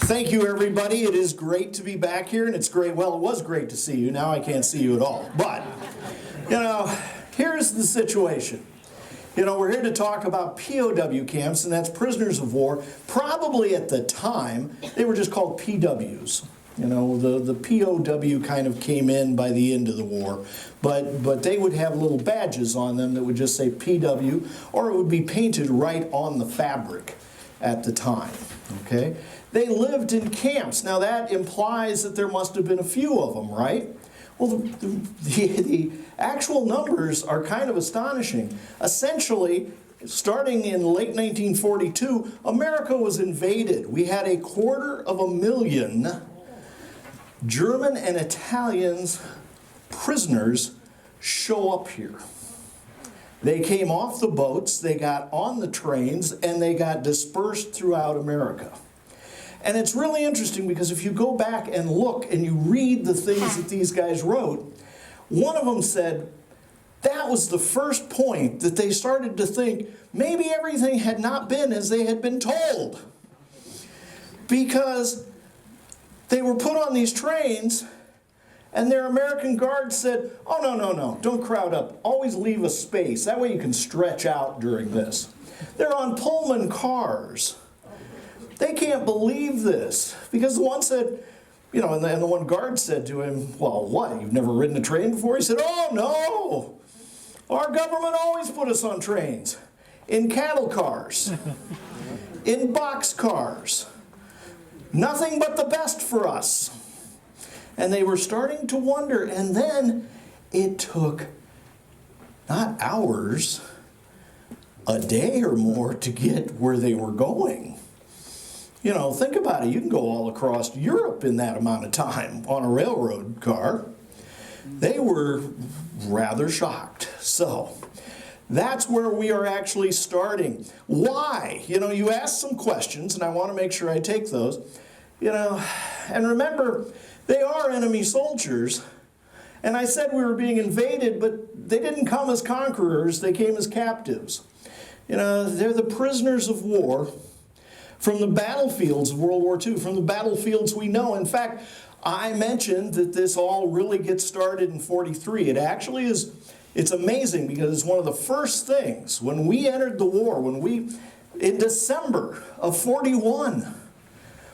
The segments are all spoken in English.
Thank you, everybody. It is great to be back here, and it's great. Well, it was great to see you. Now I can't see you at all. But, here's the situation. We're here to talk about POW camps, and that's prisoners of war. Probably at the time, they were just called PWs. The POW kind of came in by the end of the war, but they would have little badges on them that would just say PW, or it would be painted right on the fabric at the time, okay? They lived in camps. Now that implies that there must have been a few of them, right? Well, the actual numbers are kind of astonishing. Essentially, starting in late 1942, America was invaded. We had 250,000 German and Italians prisoners show up here. They came off the boats, they got on the trains, and they got dispersed throughout America. And it's really interesting because if you go back and look and you read the things that these guys wrote, one of them said that was the first point that they started to think maybe everything had not been as they had been told. Because they were put on these trains and their American guards said, oh, no, don't crowd up. Always leave a space. That way you can stretch out during this. They're on Pullman cars. They can't believe this, because the one said, and the one guard said to him, well, what, you've never ridden a train before? He said, oh, no, our government always put us on trains, in cattle cars, in box cars, nothing but the best for us. And they were starting to wonder, and then it took not hours, a day or more to get where they were going. Think about it. You can go all across Europe in that amount of time on a railroad car. They were rather shocked. So that's where we are actually starting. Why? You asked some questions, and I want to make sure I take those. And remember, they are enemy soldiers. And I said we were being invaded, but they didn't come as conquerors. They came as captives. They're the prisoners of war from the battlefields of World War II, from the battlefields we know. In fact, I mentioned that this all really gets started in 43. It actually is, it's amazing because it's one of the first things when we entered the war, in December of 41,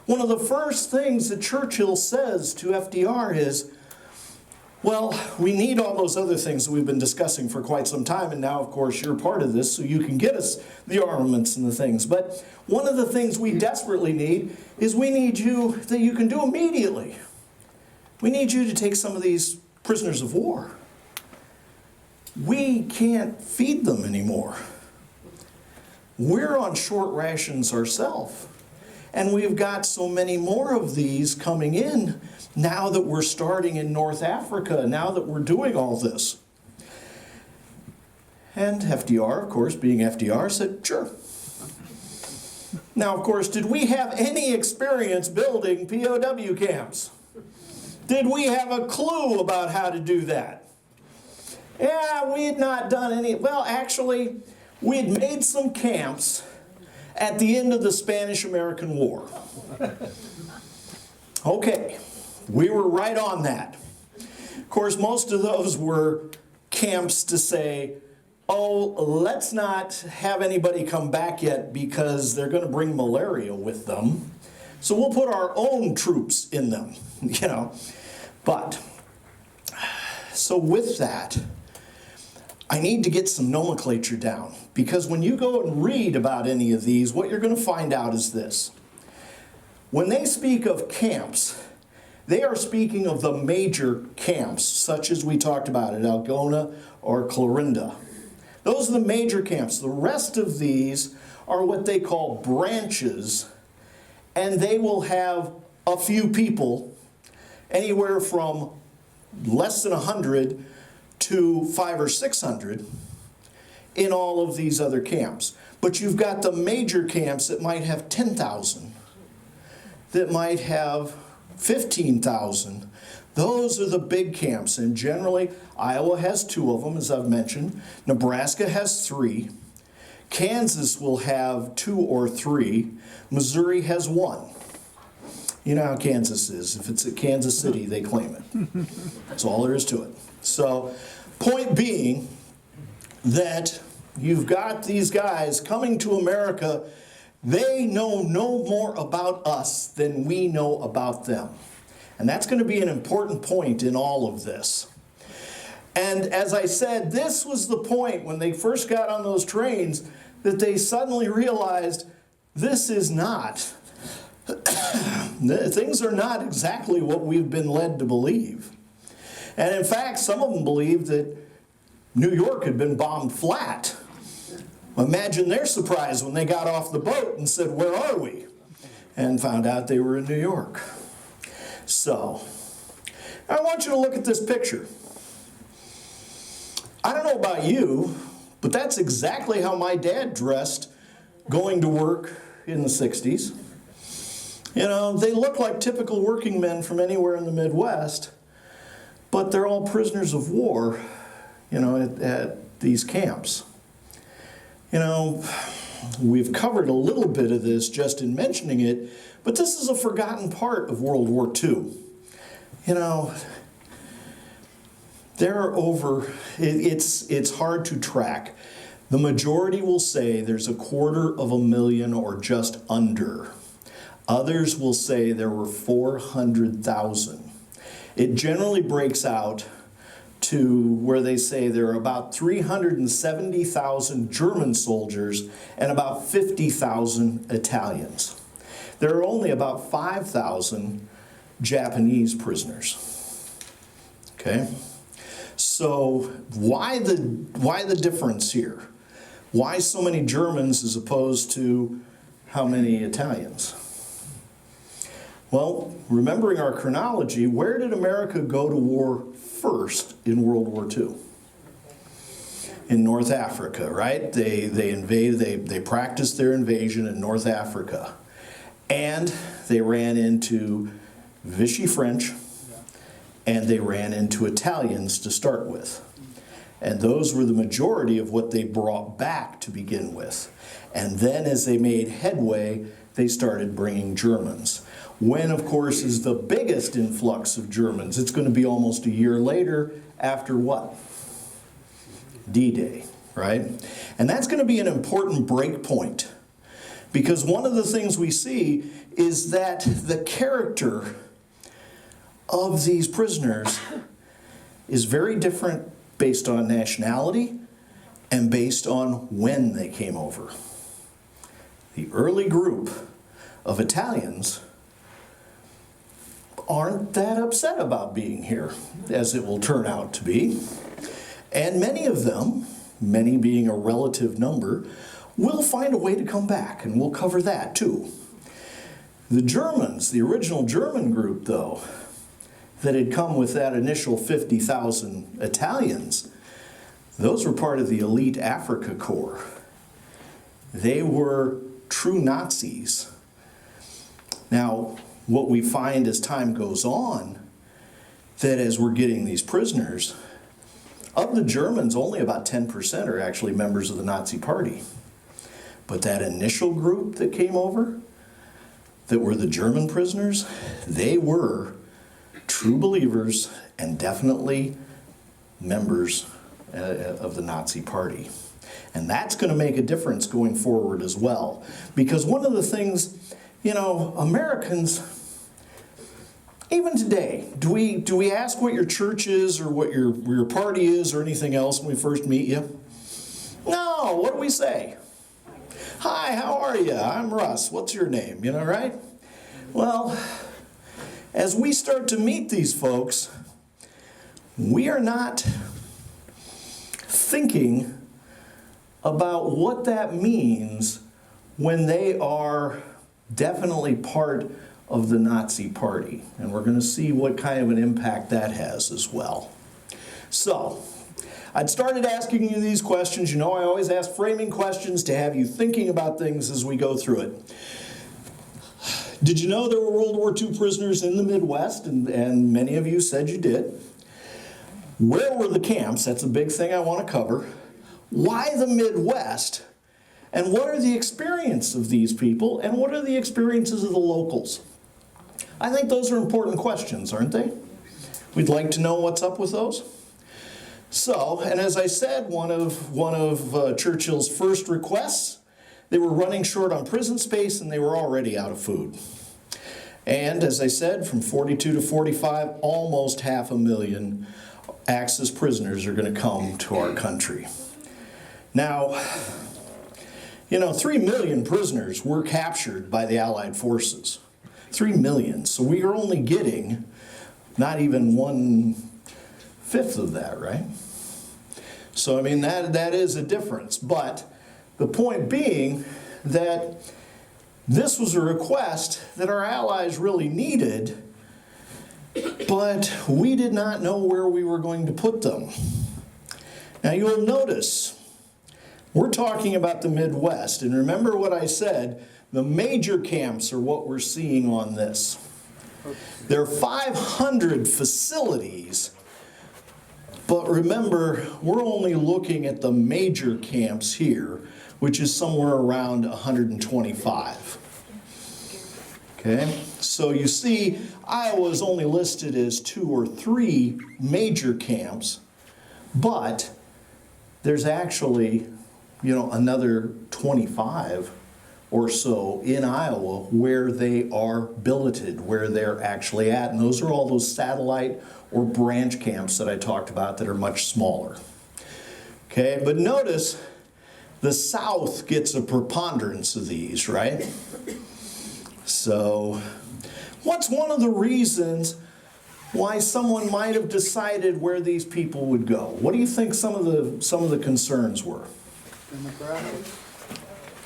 one of the first things that Churchill says to FDR is, well, we need all those other things that we've been discussing for quite some time, and now, of course, you're part of this, so you can get us the armaments and the things. But one of the things we desperately need is we need you that you can do immediately. We need you to take some of these prisoners of war. We can't feed them anymore. We're on short rations ourselves. And we've got so many more of these coming in now that we're starting in North Africa, now that we're doing all this. And FDR, of course, being FDR, said, sure. Now, of course, did we have any experience building POW camps? Did we have a clue about how to do that? Yeah, we had not done any. Well, actually, we had made some camps at the end of the Spanish-American War. Okay, we were right on that. Of course, most of those were camps to say, oh, let's not have anybody come back yet because they're going to bring malaria with them. So we'll put our own troops in them, But, so with that, I need to get some nomenclature down, because when you go and read about any of these, what you're going to find out is this. When they speak of camps, they are speaking of the major camps, such as we talked about at Algona or Clarinda. Those are the major camps. The rest of these are what they call branches, and they will have a few people, anywhere from less than 100 to 500 or 600 in all of these other camps. But you've got the major camps that might have 10,000, that might have 15,000. Those are the big camps, and generally Iowa has 2 of them, as I've mentioned. Nebraska has 3. Kansas will have 2 or 3. Missouri has 1. You know how Kansas is. If it's at Kansas City, they claim it. That's all there is to it. So, point being that you've got these guys coming to America. They know no more about us than we know about them. And that's going to be an important point in all of this. And as I said, this was the point when they first got on those trains that they suddenly realized this is not, things are not exactly what we've been led to believe. And in fact, some of them believed that New York had been bombed flat. Imagine their surprise when they got off the boat and said, "Where are we?" and found out they were in New York. So, I want you to look at this picture. I don't know about you, but that's exactly how my dad dressed going to work in the 60s. You know, they look like typical working men from anywhere in the Midwest, but they're all prisoners of war, you know, at these camps. You know, we've covered a little bit of this just in mentioning it, but this is a forgotten part of World War II. You know, there are it's hard to track. The majority will say there's 250,000 or just under. Others will say there were 400,000. It generally breaks out to where they say there are about 370,000 German soldiers and about 50,000 Italians. There are only about 5,000 Japanese prisoners. Okay? So why the difference here? Why so many Germans as opposed to how many Italians? Well, remembering our chronology, where did America go to war first in World War II? In North Africa, right? They practiced their invasion in North Africa. And they ran into Vichy French, and they ran into Italians to start with. And those were the majority of what they brought back to begin with. And then as they made headway, they started bringing Germans. When, of course, is the biggest influx of Germans? It's going to be almost a year later after what? D-Day, right? And that's going to be an important break point. Because one of the things we see is that the character of these prisoners is very different based on nationality and based on when they came over. The early group of Italians aren't that upset about being here, as it will turn out to be. And many of them, many being a relative number, will find a way to come back, and we'll cover that too. The Germans, the original German group though, that had come with that initial 50,000 Italians, those were part of the elite Africa Corps. They were true Nazis. Now, what we find as time goes on, that as we're getting these prisoners, of the Germans, only about 10% are actually members of the Nazi Party. But that initial group that came over, that were the German prisoners, they were true believers and definitely members of the Nazi Party. And that's going to make a difference going forward as well. Because one of the things, you know, Americans, even today, do we ask what your church is or what your party is or anything else when we first meet you? No, what do we say? Hi, how are you? I'm Russ. What's your name? You know, right? Well, as we start to meet these folks, we are not thinking about what that means when they are definitely part of the Nazi Party. And we're going to see what kind of an impact that has as well. So, I'd started asking you these questions. You know, I always ask framing questions to have you thinking about things as we go through it. Did you know there were World War II prisoners in the Midwest? And many of you said you did. Where were the camps? That's a big thing I want to cover. Why the Midwest? And what are the experiences of these people? And what are the experiences of the locals? I think those are important questions, aren't they? We'd like to know what's up with those. So, and as I said, one of Churchill's first requests, they were running short on prison space and they were already out of food. And as I said, from 42 to 45, almost 500,000 Axis prisoners are going to come to our country. Now, 3 million prisoners were captured by the Allied forces. 3 million. So we are only getting not even 1/5 of that, right? So, I mean, that is a difference. But the point being that this was a request that our allies really needed, but we did not know where we were going to put them. Now, you'll notice, we're talking about the Midwest. And remember what I said, the major camps are what we're seeing on this. There are 500 facilities, but remember, we're only looking at the major camps here, which is somewhere around 125. Okay, so you see, Iowa is only listed as 2 or 3 major camps, but there's actually, another 25 or so in Iowa where they are billeted, where they're actually at. And those are all those satellite or branch camps that I talked about that are much smaller. Okay, but notice the South gets a preponderance of these, right? So, what's one of the reasons why someone might have decided where these people would go? What do you think some of the concerns were? Demographics.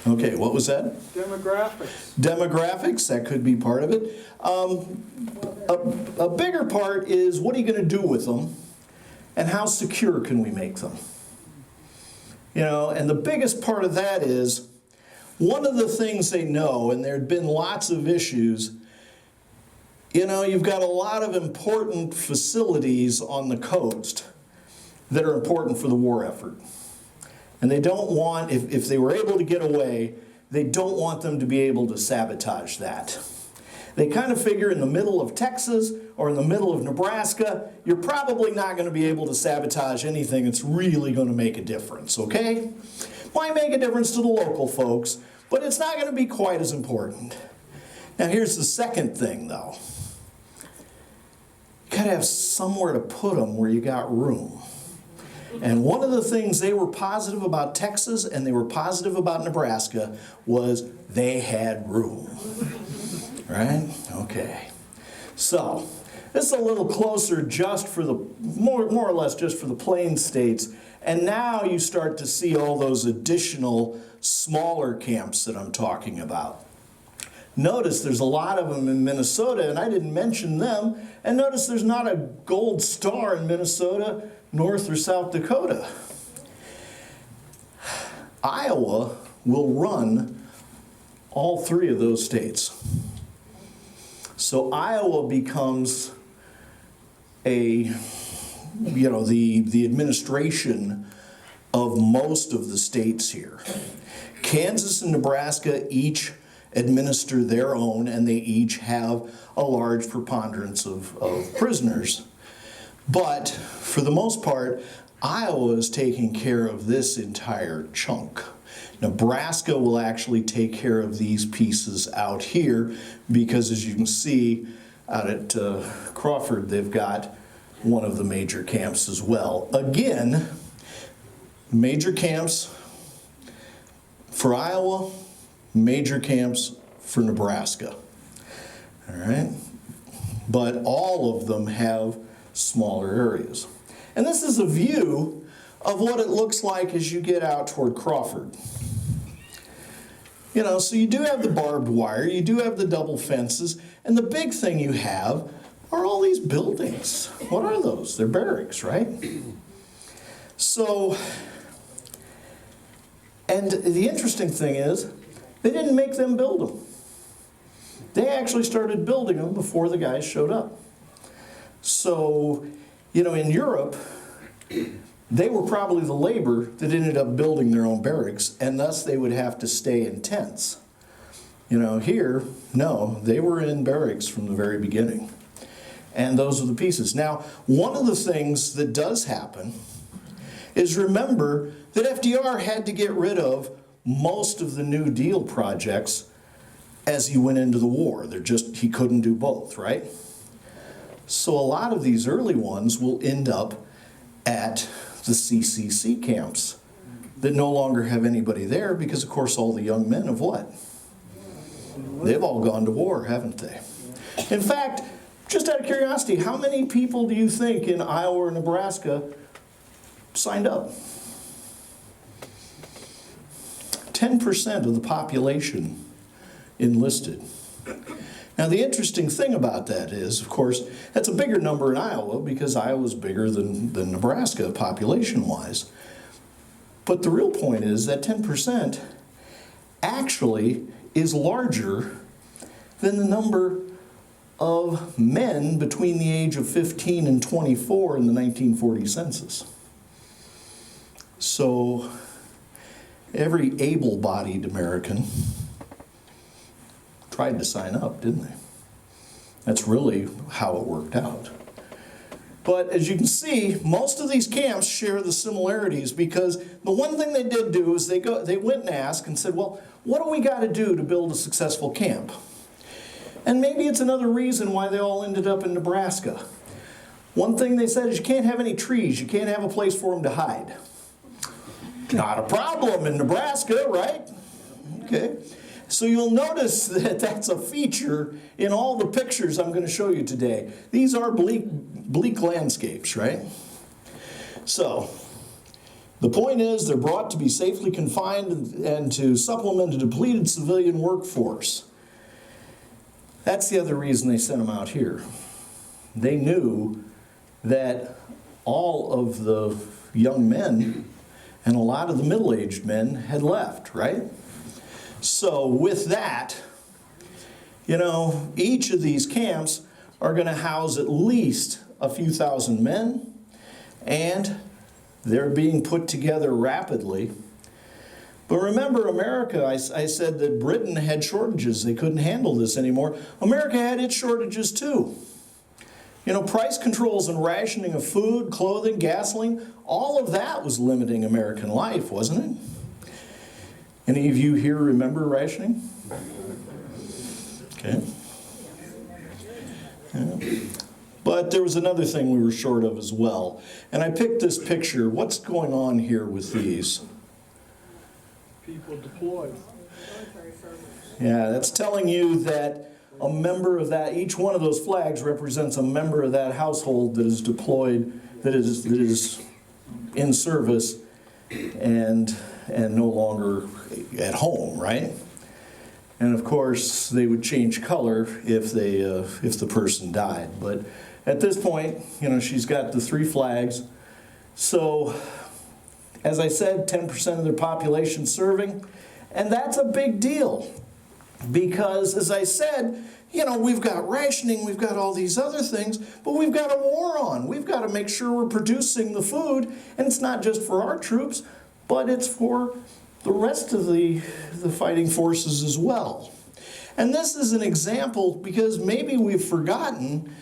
Okay, what was that? Demographics. Demographics, that could be part of it. A bigger part is, what are you going to do with them, and how secure can we make them? And the biggest part of that is, one of the things they know, and there had been lots of issues, you've got a lot of important facilities on the coast that are important for the war effort. And they don't want, if they were able to get away, they don't want them to be able to sabotage that. They kind of figure in the middle of Texas or in the middle of Nebraska, you're probably not going to be able to sabotage anything that's really going to make a difference, okay? Might make a difference to the local folks, but it's not going to be quite as important. Now here's the second thing, though. You got to have somewhere to put them where you got room. And one of the things they were positive about Texas and they were positive about Nebraska was they had room. Right? Okay. So, this is a little closer just for the, more or less just for the Plains states. And now you start to see all those additional smaller camps that I'm talking about. Notice there's a lot of them in Minnesota, and I didn't mention them. And notice there's not a gold star in Minnesota, North or South Dakota. Iowa will run all 3 of those states. So Iowa becomes the administration of most of the states here. Kansas and Nebraska each administer their own, and they each have a large preponderance of prisoners. But for the most part, Iowa is taking care of this entire chunk. Nebraska will actually take care of these pieces out here because, as you can see out at Crawford, they've got one of the major camps as well. Again, major camps for Iowa, major camps for Nebraska. All right? But all of them have smaller areas. And this is a view of what it looks like as you get out toward Crawford. So you do have the barbed wire, you do have the double fences, and the big thing you have are all these buildings. What are those? They're barracks, right? So, and the interesting thing is, they didn't make them build them. They actually started building them before the guys showed up. So, in Europe, they were probably the labor that ended up building their own barracks, and thus they would have to stay in tents. Here, no, they were in barracks from the very beginning. And those are the pieces. Now, one of the things that does happen is, remember that FDR had to get rid of most of the New Deal projects as he went into the war. He couldn't do both, right? So a lot of these early ones will end up at the CCC camps that no longer have anybody there because, of course, all the young men have what? They've all gone to war, haven't they? In fact, just out of curiosity, how many people do you think in Iowa or Nebraska signed up? 10% of the population enlisted. Now, the interesting thing about that is, of course, that's a bigger number in Iowa because Iowa's bigger than Nebraska population-wise. But the real point is that 10% actually is larger than the number of men between the age of 15 and 24 in the 1940 census. So every able-bodied American tried to sign up, didn't they? That's really how it worked out. But as you can see, most of these camps share the similarities because the one thing they did do is they went and asked and said, well, what do we got to do to build a successful camp? And maybe it's another reason why they all ended up in Nebraska. One thing they said is you can't have any trees. You can't have a place for them to hide. Not a problem in Nebraska, right? Okay. So you'll notice that that's a feature in all the pictures I'm going to show you today. These are bleak landscapes, right? So the point is they're brought to be safely confined and to supplement a depleted civilian workforce. That's the other reason they sent them out here. They knew that all of the young men and a lot of the middle-aged men had left, right? So with that, each of these camps are going to house at least a few thousand men, and they're being put together rapidly. But remember, America, I said that Britain had shortages. They couldn't handle this anymore. America had its shortages too. Price controls and rationing of food, clothing, gasoline, all of that was limiting American life, wasn't it? Any of you here remember rationing? Okay. Yeah. But there was another thing we were short of as well. And I picked this picture. What's going on here with these? People deployed. Yeah, that's telling you that a member of that, each one of those flags represents a member of that household that is deployed, that is in service and no longer at home, right? And of course, they would change color if the person died. But at this point, she's got the 3 flags. So, as I said, 10% of their population serving, and that's a big deal. Because, as I said, we've got rationing, we've got all these other things, but we've got a war on. We've got to make sure we're producing the food, and it's not just for our troops, but it's for the rest of the fighting forces as well. And this is an example because maybe we've forgotten,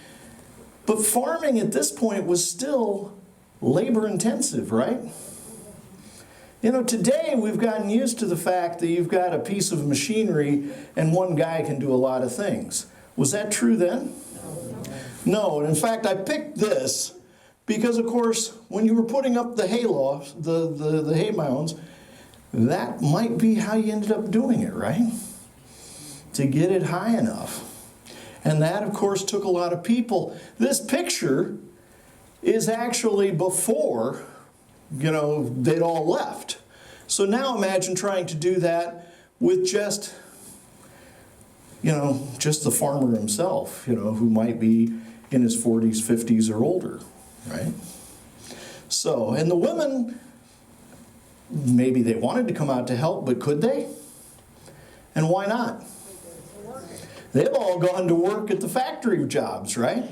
but farming at this point was still labor intensive, right? Today we've gotten used to the fact that you've got a piece of machinery and one guy can do a lot of things. Was that true then? No. And in fact, I picked this because, of course, when you were putting up the hay lofts, the hay mounds, that might be how you ended up doing it, right? To get it high enough. And that, of course, took a lot of people. This picture is actually before they'd all left. So now imagine trying to do that with just the farmer himself, who might be in his 40s, 50s, or older, right? So, and the women, maybe they wanted to come out to help, but could they? And why not? They've all gone to work at the factory jobs, right?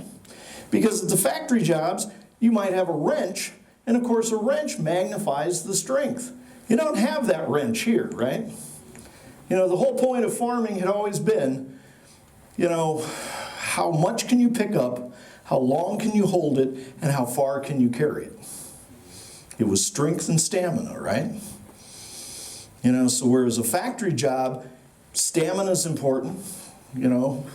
Because at the factory jobs, you might have a wrench, and of course a wrench magnifies the strength. You don't have that wrench here, right? You know, the whole point of farming had always been, you know, how much can you pick up, how long can you hold it, and how far can you carry it? It was strength and stamina, right? You know, so whereas a factory job, stamina is important, you know,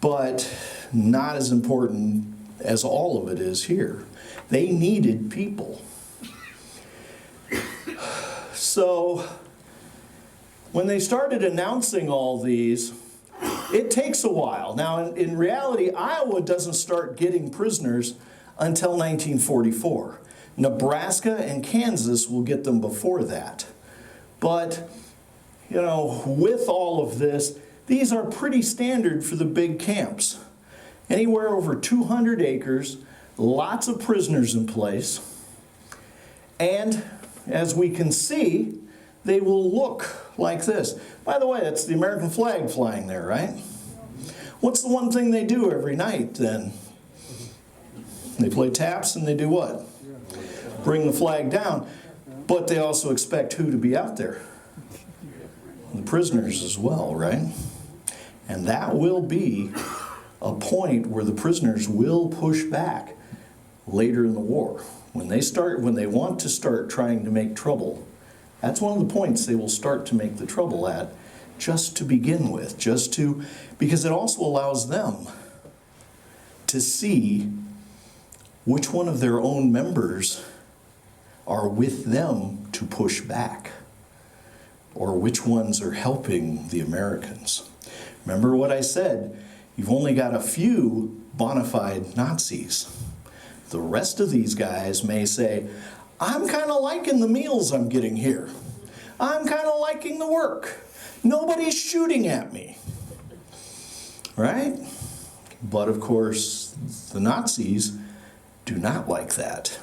but not as important as all of it is here. They needed people. So when they started announcing all these, it takes a while. Now, in reality, Iowa doesn't start getting prisoners until 1944. Nebraska and Kansas will get them before that. But, you know, with all of this, these are pretty standard for the big camps. Anywhere over 200 acres, lots of prisoners in place. And as we can see, they will look like this. By the way, that's the American flag flying there, right? What's the one thing they do every night then? They play taps and they do what? Bring the flag down. But they also expect who to be out there? The prisoners as well, right? And that will be a point where the prisoners will push back later in the war. When they want to start trying to make trouble, that's one of the points they will start to make the trouble at, just to begin with, because it also allows them to see which one of their own members are with them to push back, or which ones are helping the Americans. Remember what I said, you've only got a few bona fide Nazis. The rest of these guys may say, I'm kind of liking the meals I'm getting here. I'm kind of liking the work. Nobody's shooting at me. Right? But of course, the Nazis do not like that.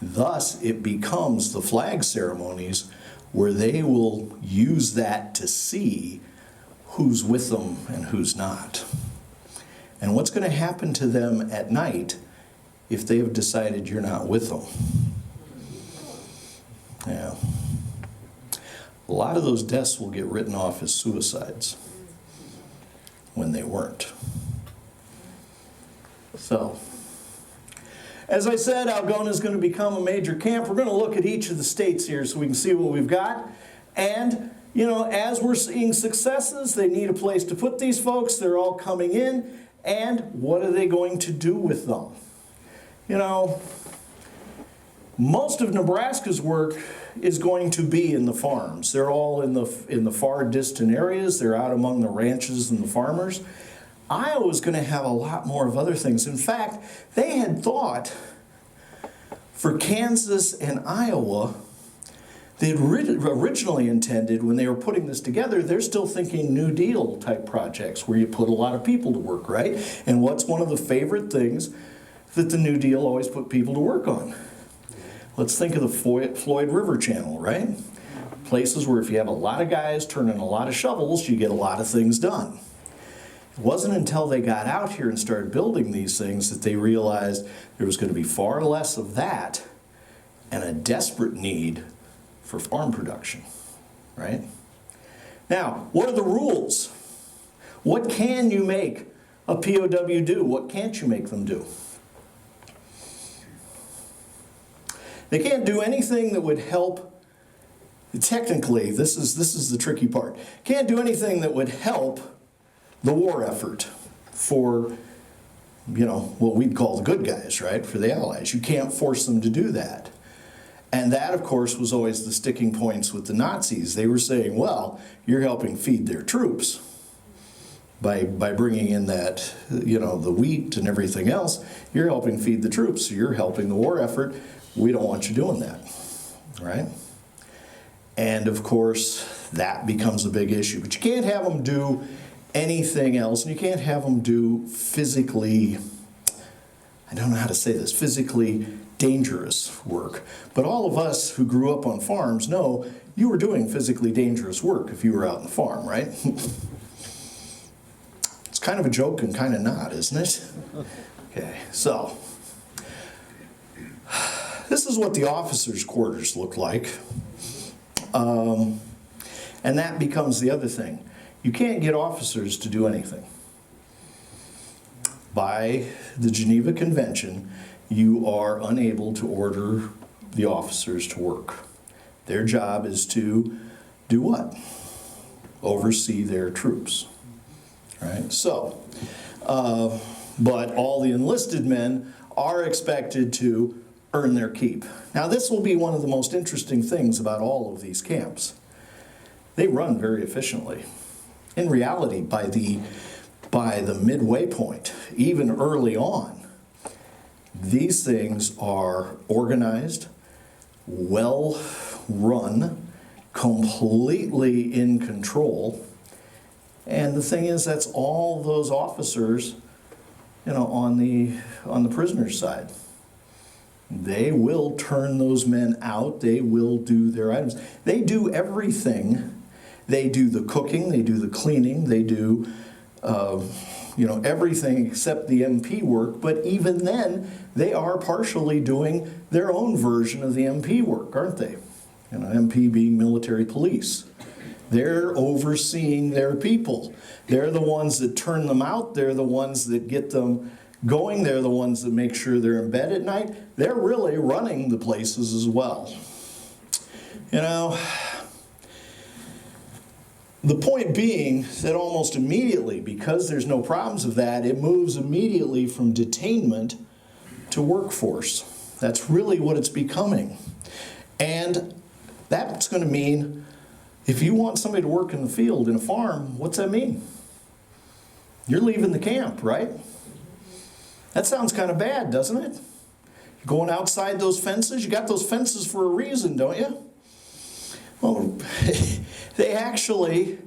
Thus, it becomes the flag ceremonies where they will use that to see who's with them and who's not. And what's going to happen to them at night if they have decided you're not with them? Yeah. A lot of those deaths will get written off as suicides when they weren't. So, as I said, Algona is going to become a major camp. We're going to look at each of the states here so we can see what we've got. And, you know, as we're seeing successes, they need a place to put these folks. They're all coming in. And what are they going to do with them? You know, most of Nebraska's work is going to be in the farms. They're all in the far distant areas. They're out among the ranches and the farmers. Iowa's going to have a lot more of other things. In fact, they had thought for Kansas and Iowa, they had originally intended, when they were putting this together, they're still thinking New Deal type projects where you put a lot of people to work, right? And what's one of the favorite things that the New Deal always put people to work on? Let's think of the Floyd River Channel, right? Places where if you have a lot of guys turning a lot of shovels, you get a lot of things done. It wasn't until they got out here and started building these things that they realized there was going to be far less of that and a desperate need for farm production, right? Now, what are the rules? What can you make a POW do? What can't you make them do? They can't do anything that would help. Technically, this is the tricky part. Can't do anything that would help the war effort for, you know, what we'd call the good guys, right? For the Allies. You can't force them to do that. And that, of course, was always the sticking points with the Nazis. They were saying, well, you're helping feed their troops by bringing in that, you know, the wheat and everything else. You're helping feed the troops. So you're helping the war effort. We don't want you doing that, right? And, of course, that becomes a big issue. But you can't have them do anything else, and you can't have them do physically, I don't know how to say this, physically dangerous work. But all of us who grew up on farms know you were doing physically dangerous work if you were out on the farm, right? It's kind of a joke and kind of not, isn't it? Okay, so this is what the officers' quarters look like. And that becomes the other thing. You can't get officers to do anything. By the Geneva Convention, you are unable to order the officers to work. Their job is to do what? Oversee their troops. Right? So, but all the enlisted men are expected to earn their keep. Now, this will be one of the most interesting things about all of these camps. They run very efficiently. In reality, by the midway point, even early on, these things are organized, well run, completely in control. And the thing is, that's all those officers, on the prisoner's side. They will turn those men out. They will do their items. They do everything. They do the cooking. They do the cleaning. They do, everything except the MP work. But even then, they are partially doing their own version of the MP work, aren't they? MP being military police. They're overseeing their people. They're the ones that turn them out. They're the ones that get them going. They're the ones that make sure they're in bed at night. They're really running the places as well. The point being that almost immediately, because there's no problems of that, it moves immediately from detainment to workforce. That's really what it's becoming. And that's going to mean, if you want somebody to work in the field, in a farm, what's that mean? You're leaving the camp, right? That sounds kind of bad, doesn't it? You're going outside those fences. You got those fences for a reason, don't you? Well, they actually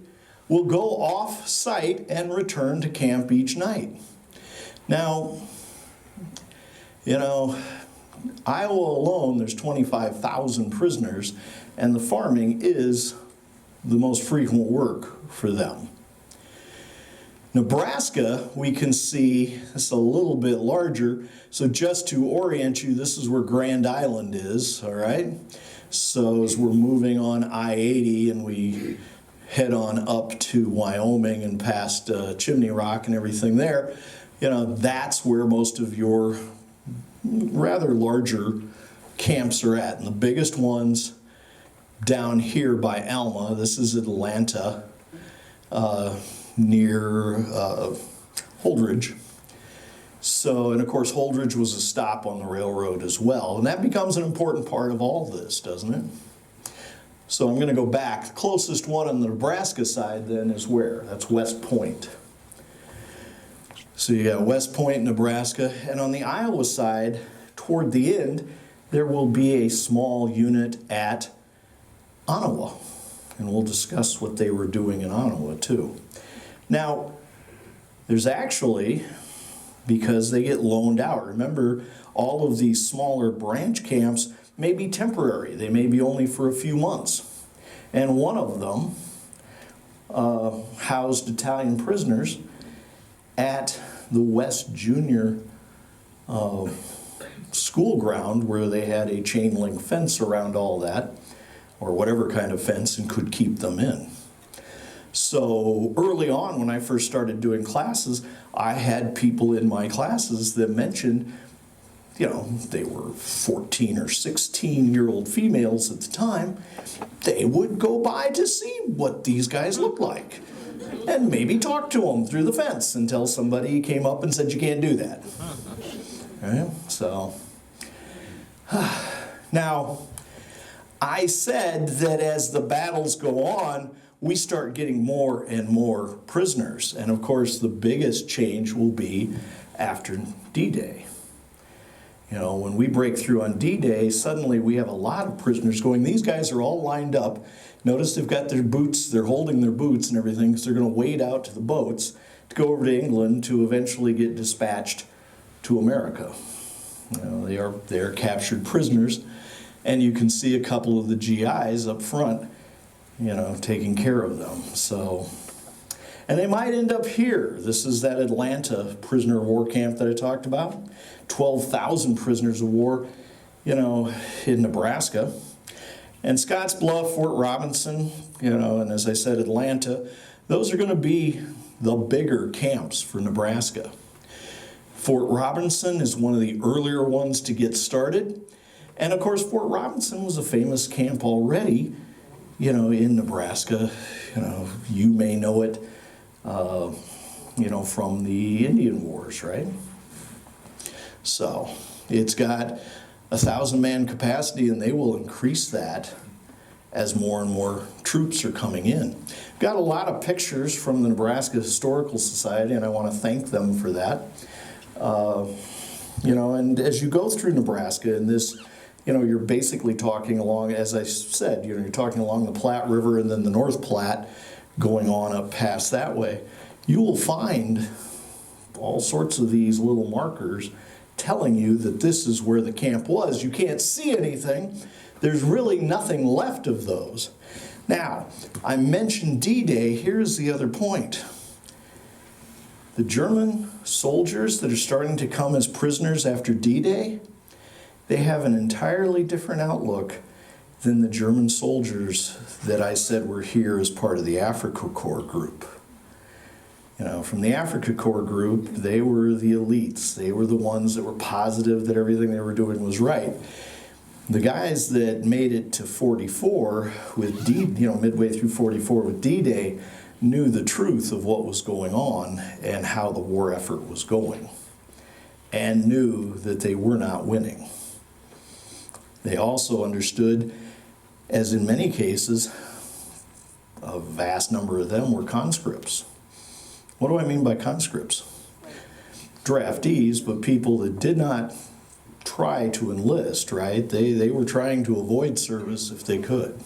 will go off site and return to camp each night. Now, Iowa alone, there's 25,000 prisoners, and the farming is the most frequent work for them. Nebraska, we can see, it's a little bit larger. So just to orient you, this is where Grand Island is, all right? So as we're moving on I-80 and we head on up to Wyoming and past Chimney Rock and everything there, that's where most of your rather larger camps are at. And the biggest ones down here by Alma, this is Atlanta, near Holdridge. So, and of course, Holdridge was a stop on the railroad as well. And that becomes an important part of all this, doesn't it? So I'm going to go back. The closest one on the Nebraska side then is where? That's West Point. So you got West Point, Nebraska. And on the Iowa side, toward the end, there will be a small unit at Ottawa. And we'll discuss what they were doing in Ottawa too. Now, there's actually, because they get loaned out, remember, all of these smaller branch camps may be temporary. They may be only for a few months. And one of them housed Italian prisoners at the West Junior school ground, where they had a chain link fence around all that, or whatever kind of fence, and could keep them in. So early on, when I first started doing classes, I had people in my classes that mentioned, they were 14 or 16-year-old females at the time. They would go by to see what these guys looked like and maybe talk to them through the fence until somebody came up and said, you can't do that. Right? So, now, I said that as the battles go on, we start getting more and more prisoners. And of course, the biggest change will be after D-Day. When we break through on D-Day, suddenly we have a lot of prisoners going. These guys are all lined up. Notice they've got their boots, they're holding their boots and everything, because they're going to wade out to the boats to go over to England to eventually get dispatched to America. They are captured prisoners, and you can see a couple of the GIs up front, taking care of them. So, and they might end up here. This is that Atlanta prisoner of war camp that I talked about. 12,000 prisoners of war, in Nebraska. And Scotts Bluff, Fort Robinson, and as I said, Atlanta, those are going to be the bigger camps for Nebraska. Fort Robinson is one of the earlier ones to get started. And of course, Fort Robinson was a famous camp already, in Nebraska. You may know it, from the Indian Wars, right? So it's got 1,000-man capacity, and they will increase that as more and more troops are coming in. Got a lot of pictures from the Nebraska Historical Society, and I want to thank them for that. And as you go through Nebraska, and this, you're basically talking along, as I said, you're talking along the Platte River and then the North Platte, going on up past that way. You will find all sorts of these little markers telling you that this is where the camp was. You can't see anything. There's really nothing left of those. Now, I mentioned D-Day. Here's the other point. The German soldiers that are starting to come as prisoners after D-Day, they have an entirely different outlook than the German soldiers that I said were here as part of the Africa Corps group. From the Africa Corps group, they were the elites. They were the ones that were positive that everything they were doing was right. The guys that made it to 44 with midway through 44 with D-Day knew the truth of what was going on and how the war effort was going, and knew that they were not winning. They also understood, as in many cases, a vast number of them were conscripts. What do I mean by conscripts? Draftees, but people that did not try to enlist, right? They were trying to avoid service if they could.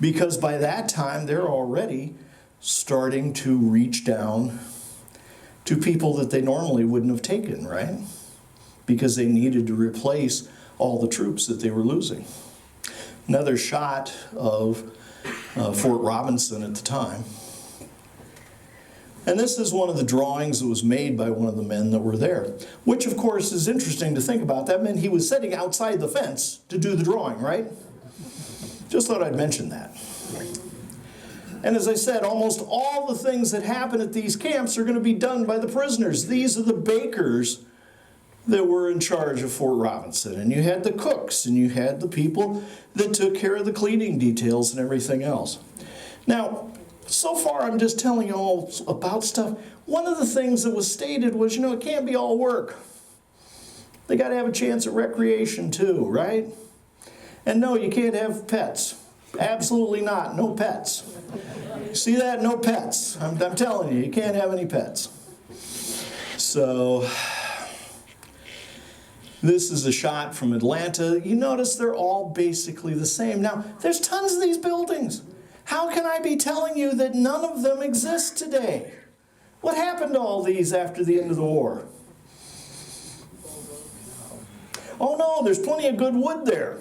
Because by that time, they're already starting to reach down to people that they normally wouldn't have taken, right? Because they needed to replace all the troops that they were losing. Another shot of Fort Robinson at the time. And this is one of the drawings that was made by one of the men that were there, which of course is interesting to think about. That meant he was sitting outside the fence to do the drawing, right? Just thought I'd mention that. And as I said, almost all the things that happen at these camps are going to be done by the prisoners. These are the bakers that were in charge of Fort Robinson. And you had the cooks, and you had the people that took care of the cleaning details and everything else. Now, so far I'm just telling you all about stuff. One of the things that was stated was, it can't be all work. They got to have a chance at recreation too, right? And no, you can't have pets. Absolutely not. No pets. See that? No pets. I'm telling you, you can't have any pets. So this is a shot from Atlanta. You notice they're all basically the same. Now, there's tons of these buildings. How can I be telling you that none of them exist today? What happened to all these after the end of the war? Oh no, there's plenty of good wood there.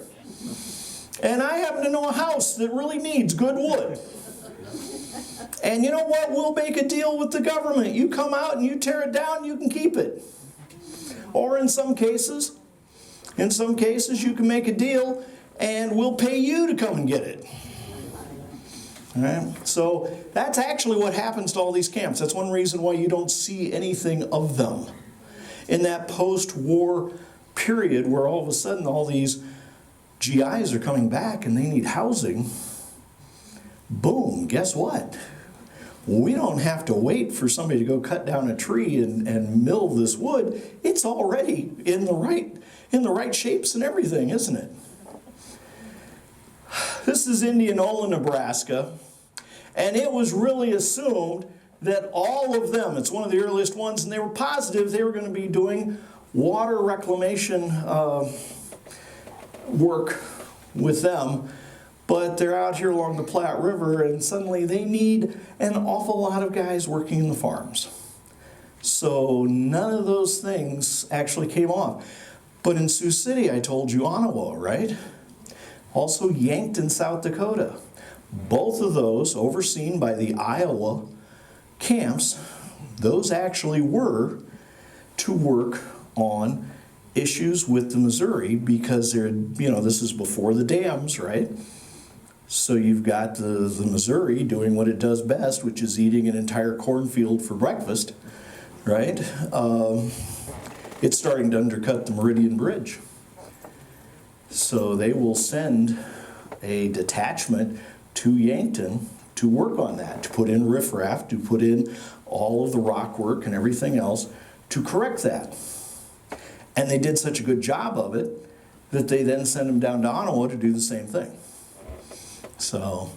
And I happen to know a house that really needs good wood. And you know what? We'll make a deal with the government. You come out and you tear it down, you can keep it. Or in some cases you can make a deal and we'll pay you to come and get it. All right? So that's actually what happens to all these camps. That's one reason why you don't see anything of them in that post-war period where all of a sudden all these GIs are coming back and they need housing. Boom, guess what? We don't have to wait for somebody to go cut down a tree and mill this wood. It's already in the right shapes and everything, isn't it? This is Indianola, Nebraska, and it was really assumed that all of them, it's one of the earliest ones, and they were positive they were going to be doing water reclamation work with them, but they're out here along the Platte River, and suddenly they need an awful lot of guys working in the farms. So none of those things actually came off. But in Sioux City, I told you Ottawa, right? Also Yankton, South Dakota. Both of those overseen by the Iowa camps, those actually were to work on issues with the Missouri because this is before the dams, right? So you've got the Missouri doing what it does best, which is eating an entire cornfield for breakfast, right? It's starting to undercut the Meridian Bridge. So they will send a detachment to Yankton to work on that, to put in riffraff, to put in all of the rock work and everything else to correct that. And they did such a good job of it that they then sent them down to Ottawa to do the same thing. So,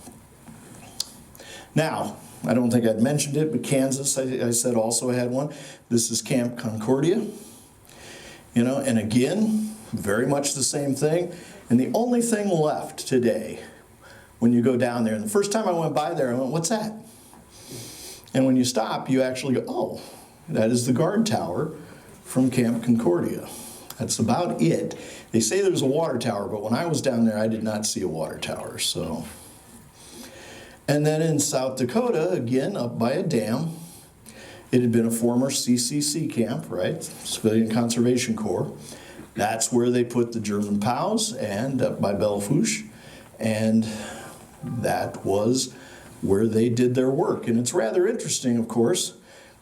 now, I don't think I'd mentioned it, but Kansas, I said also had one. This is Camp Concordia. And again, very much the same thing. And the only thing left today, when you go down there, and the first time I went by there, I went, what's that? And when you stop, you actually go, oh, that is the guard tower from Camp Concordia. That's about it. They say there's a water tower, but when I was down there, I did not see a water tower. So, and then in South Dakota, again, up by a dam, it had been a former CCC camp, right? Civilian Conservation Corps. That's where they put the German POWs, and up by Bellefouche, and that was where they did their work. And it's rather interesting, of course,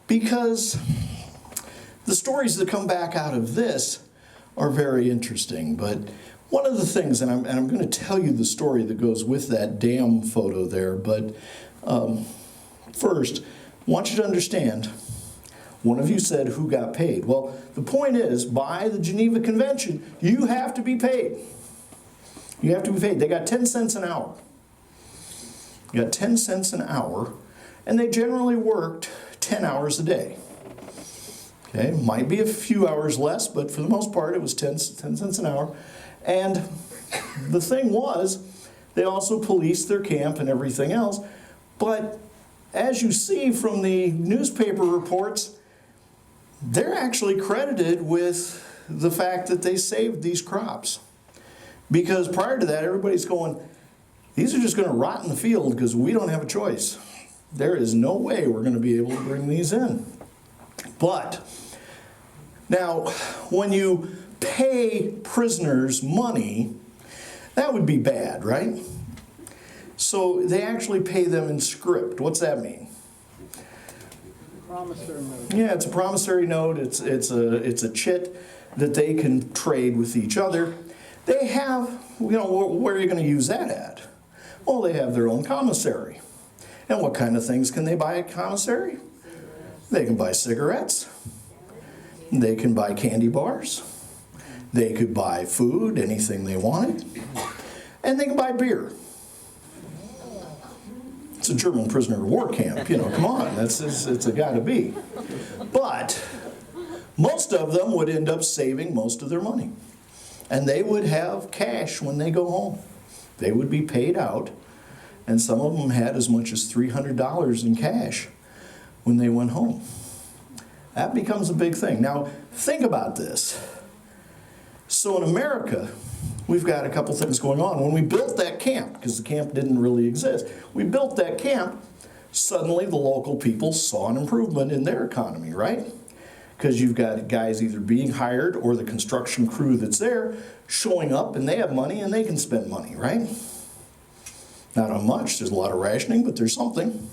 because the stories that come back out of this are very interesting. But one of the things, and I'm going to tell you the story that goes with that dam photo there, but first, I want you to understand, one of you said who got paid. Well, the point is, by the Geneva Convention, you have to be paid. You have to be paid. They got 10 cents an hour. You got 10 cents an hour, and they generally worked 10 hours a day. Okay, might be a few hours less, but for the most part, it was 10 cents an hour. And the thing was, they also policed their camp and everything else. But as you see from the newspaper reports, they're actually credited with the fact that they saved these crops. Because prior to that, everybody's going, these are just going to rot in the field because we don't have a choice. There is no way we're going to be able to bring these in. But now, when you pay prisoners money, that would be bad, right? So they actually pay them in script. What's that mean? Promissory note. Yeah, it's a promissory note. It's a chit that they can trade with each other. They have, where are you going to use that at? Well, they have their own commissary. And what kind of things can they buy at commissary? They can buy cigarettes. They can buy candy bars. They could buy food, anything they wanted. And they can buy beer. It's a German prisoner of war camp, come on, it's a gotta be. But most of them would end up saving most of their money. And they would have cash when they go home. They would be paid out, and some of them had as much as $300 in cash when they went home. That becomes a big thing. Now, think about this. So in America, we've got a couple things going on. When we built that camp, because the camp didn't really exist, we built that camp, suddenly the local people saw an improvement in their economy, right? Because you've got guys either being hired or the construction crew that's there showing up, and they have money and they can spend money, right? Not on much, there's a lot of rationing, but there's something.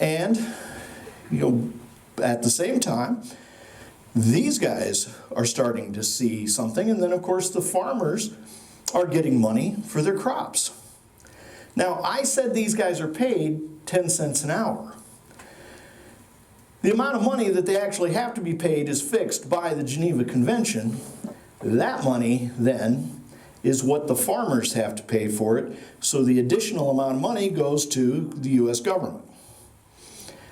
And, at the same time, these guys are starting to see something, and then of course the farmers are getting money for their crops. Now, I said these guys are paid 10 cents an hour. The amount of money that they actually have to be paid is fixed by the Geneva Convention. That money, then, is what the farmers have to pay for it, so the additional amount of money goes to the U.S. government.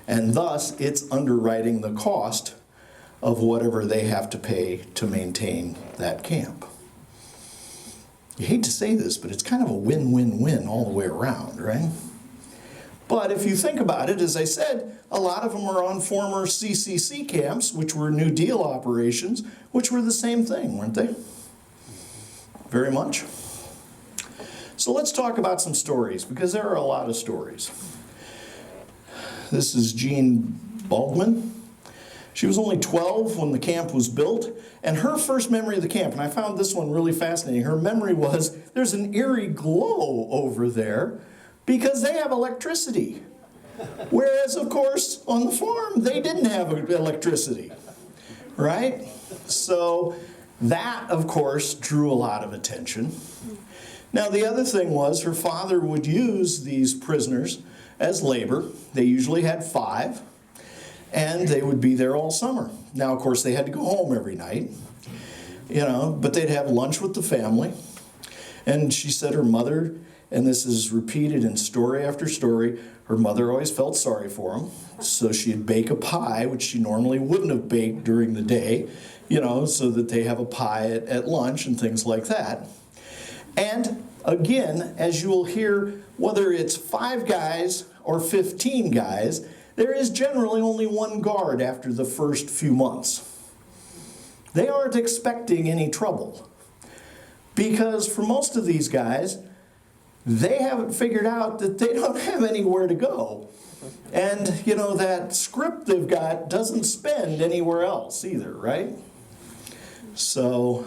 And thus, it's underwriting the cost of whatever they have to pay to maintain that camp. You hate to say this, but it's kind of a win-win-win all the way around, right? But if you think about it, as I said, a lot of them are on former CCC camps, which were New Deal operations, which were the same thing, weren't they? Very much. So let's talk about some stories, because there are a lot of stories. This is Gene Baldwin. She was only 12 when the camp was built, and her first memory of the camp, and I found this one really fascinating, her memory was, there's an eerie glow over there because they have electricity. Whereas, of course, on the farm, they didn't have electricity, right? So that, of course, drew a lot of attention. Now, the other thing was her father would use these prisoners as labor. They usually had 5. And they would be there all summer. Now, of course, they had to go home every night, but they'd have lunch with the family. And she said her mother, and this is repeated in story after story, her mother always felt sorry for them. So she'd bake a pie, which she normally wouldn't have baked during the day, so that they have a pie at lunch and things like that. And again, as you will hear, whether it's 5 guys or 15 guys, there is generally only one guard after the first few months. They aren't expecting any trouble because for most of these guys, they haven't figured out that they don't have anywhere to go. And, that script they've got doesn't spend anywhere else either, right? So,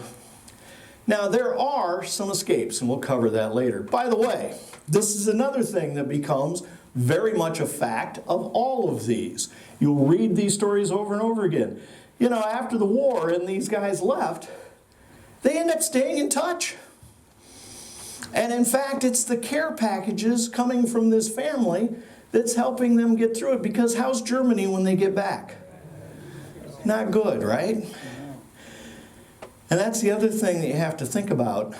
now there are some escapes, and we'll cover that later. By the way, this is another thing that becomes very much a fact of all of these. You'll read these stories over and over again. After the war and these guys left, they end up staying in touch. And in fact, it's the care packages coming from this family that's helping them get through it, because how's Germany when they get back? Not good, right? And that's the other thing that you have to think about.